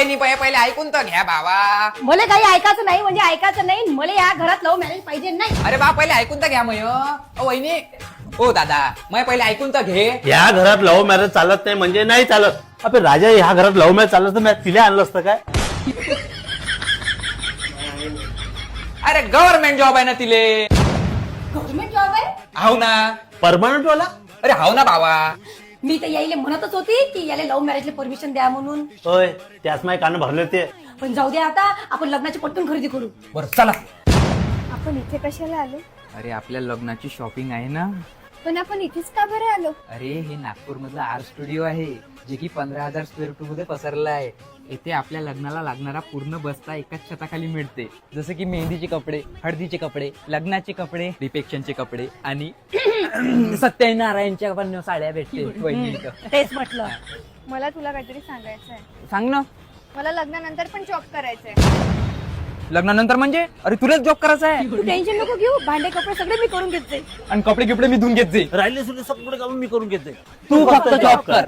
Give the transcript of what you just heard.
वहिनी पहिले ऐकून तर घ्या बाबा. मला काही ऐकायचं नाही म्हणजे ऐकायचं नाही. मला या घरात लव्ह मॅरेज पाहिजे नाही. अरे बा पहिले ऐकून तर घ्या मय. वहिनी ओ दादा मग पहिले ऐकून तर घे. ह्या घरात लव्ह मॅरेज चालत नाही म्हणजे नाही चालत. अबे राजा ह्या घरात लव्ह मॅरेज चालत तर मी तिला आणलं असतं काय. अरे गव्हर्नमेंट जॉब आहे ना तिले. गव्हर्नमेंट जॉब आहे. हाव ना. परमनंट वाला. अरे हाव ना बाबा. मी तर यायला म्हणतच होती की याला लव्ह मॅरेजला परमिशन द्या म्हणून. होय त्याच माझे कान भरले ते. पण जाऊ दे आता आपण लग्नाची पटकन खरेदी करू. बरं चला. आपण इथे कशाला आलो? अरे आपल्या लग्नाची शॉपिंग आहे ना. पण आपण इथेच का बरं आलो? अरे हे नागपूर मधलं आर्ट स्टुडिओ आहे जे की 15,000 स्क्वेअर फूट मध्ये पसरलं आहे. येथे आपल्या लग्नाला लागणारा पूर्ण बस्ता एकाच छताखाली मिळते. जसं की मेहंदीचे कपडे, हळदीचे कपडे, लग्नाचे कपडे, रिसेप्शनचे कपडे आणि सत्यनारायणच्या पण साड्या भेटते. वहिनी इथं. तेच म्हटलं. मला तुला काहीतरी सांगायचं आहे. सांग ना. मला लग्नानंतर पण जॉब करायचंय. लग्नानंतर म्हणजे अरे तुलाच जॉब करायचा आहे. तू टेन्शन नको घेऊ. भांडे कपडे सगळे मी करून घेते. आणि कपडे गिपडे मी धुवून घेत जाईल. राहिले सुद्धा सगळं काम मी करून घेते. तू फक्त जॉब कर.